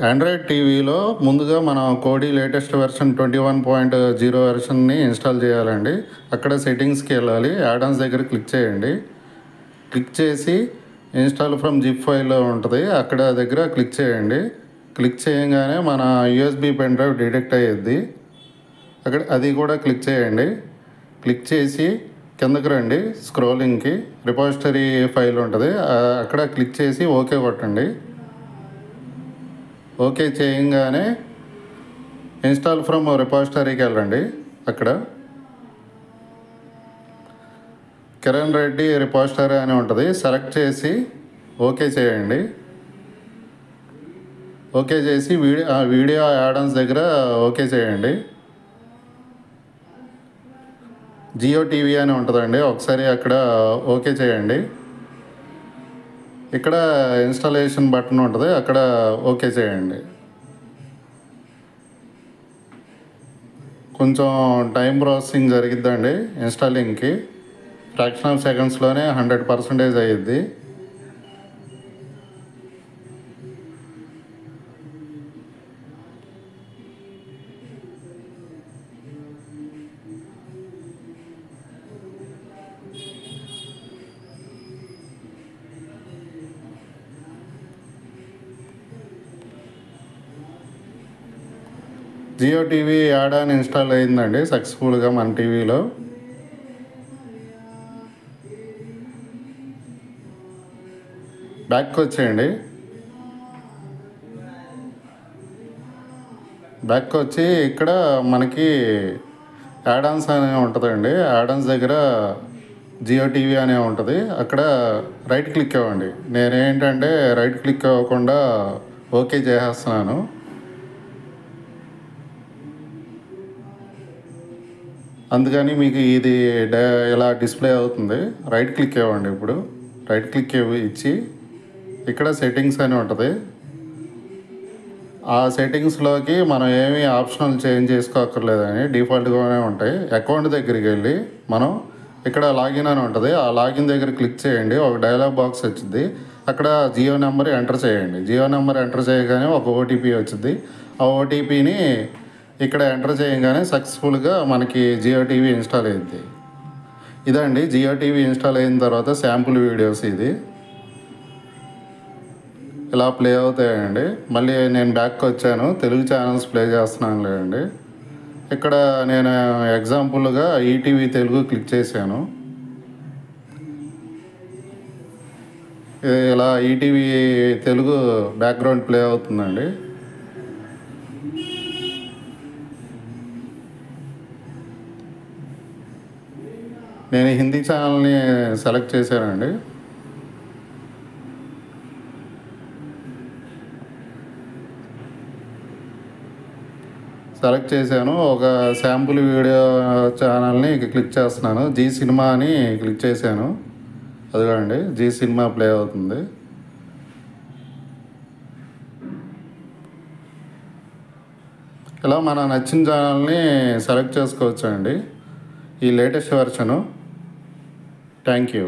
Android టీవీలో ముందుగా మనం కోడి లేటెస్ట్ వెర్షన్ 21.0 వెర్షన్ని ఇన్స్టాల్ చేయాలండి. అక్కడ సెట్టింగ్స్కి వెళ్ళాలి, యాడాన్స్ దగ్గర క్లిక్ చేయండి. క్లిక్ చేసి ఇన్స్టాల్ ఫ్రమ్ జిప్ ఫైల్లో ఉంటుంది, అక్కడ దగ్గర క్లిక్ చేయండి. క్లిక్ చేయగానే మన యూఎస్బి పెన్ డ్రైవ్ డిటెక్ట్ అయ్యేది. అక్కడ అది కూడా క్లిక్ చేయండి. క్లిక్ చేసి కిందకి రండి, స్క్రోలింగ్కి రిపాజిటరీ ఫైల్ ఉంటుంది, అక్కడ క్లిక్ చేసి ఓకే కొట్టండి. ఓకే చేయగానే ఇన్స్టాల్ ఫ్రమ్ రిపాజిటరీకి వెళ్ళండి. అక్కడ కిరణ్ రెడ్డి రిపాజిటరీ అని ఉంటుంది, సెలెక్ట్ చేసి ఓకే చేయండి. ఓకే చేసి వీడియో యాడాన్స్ దగ్గర ఓకే చేయండి. జియో టీవీ అని ఉంటుందండి, ఒకసారి అక్కడ ఓకే చేయండి. ఇక్కడ ఇన్స్టాలేషన్ బటన్ ఉంటుంది, అక్కడ ఓకే చేయండి. కొంచెం టైం ప్రాసెసింగ్ జరిగిద్దండి ఇన్స్టాలింగ్కి. ఫ్రాక్షన్ ఆఫ్ సెకండ్స్లోనే 100% అయ్యిద్ది. Jio TV add on install అయిందండి సక్సెస్ఫుల్గా మన టీవీలో. బ్యాక్ వచ్చేయండి. బ్యాక్ వచ్చి ఇక్కడ మనకి యాడాన్స్ అనే ఉంటుందండి, యాడాన్స్ దగ్గర జియో టీవీ అనే ఉంటుంది, అక్కడ రైట్ క్లిక్ ఇవ్వండి. నేనేంటంటే రైట్ క్లిక్ ఇవ్వకుండా ఓకే చేసేస్తున్నాను. అందుకని మీకు ఇది ఇలా డిస్ప్లే అవుతుంది. రైట్ క్లిక్ ఇవ్వండి. ఇప్పుడు రైట్ క్లిక్ ఇచ్చి ఇక్కడ సెట్టింగ్స్ అని ఉంటుంది, ఆ సెట్టింగ్స్లోకి మనం ఏమీ ఆప్షనల్ చేంజ్ చేసుకోక్కర్లేదని డిఫాల్ట్గానే ఉంటాయి. అకౌంట్ దగ్గరికి వెళ్ళి మనం ఇక్కడ లాగిన్ అని ఉంటుంది, ఆ లాగిన్ దగ్గర క్లిక్ చేయండి. ఒక డైలాగ్ బాక్స్ వచ్చింది, అక్కడ జియో నెంబర్ ఎంటర్ చేయండి. జియో నెంబర్ ఎంటర్ చేయగానే ఒక ఓటీపీ వచ్చింది, ఆ ఓటీపీని ఇక్కడ ఎంటర్ చేయగానే సక్సెస్ఫుల్గా మనకి జియో టీవీ ఇన్స్టాల్ అయ్యింది. ఇదండి జియో టీవీ ఇన్స్టాల్ అయిన తర్వాత శాంపుల్ వీడియోస్ ఇది ఇలా ప్లే అవుతాయండి. మళ్ళీ నేను బ్యాక్కి వచ్చాను, తెలుగు ఛానల్స్ ప్లే చేస్తున్నాను లేండి. ఇక్కడ నేను ఎగ్జాంపుల్గా ఈటీవీ తెలుగు క్లిక్ చేశాను. ఇలా ఈటీవీ తెలుగు బ్యాక్గ్రౌండ్ ప్లే అవుతుందండి. నేను హిందీ ఛానల్ని సెలెక్ట్ చేశానండి. సెలెక్ట్ చేశాను, ఒక శాంపుల్ వీడియో ఛానల్ని క్లిక్ చేస్తున్నాను. జీ సినిమా అని క్లిక్ చేశాను, అదిగోండి జీ సినిమా ప్లే అవుతుంది. ఇలా మన నచ్చిన ఛానల్ని సెలెక్ట్ చేసుకోవచ్చండి ఈ లేటెస్ట్ వెర్షను. Thank you.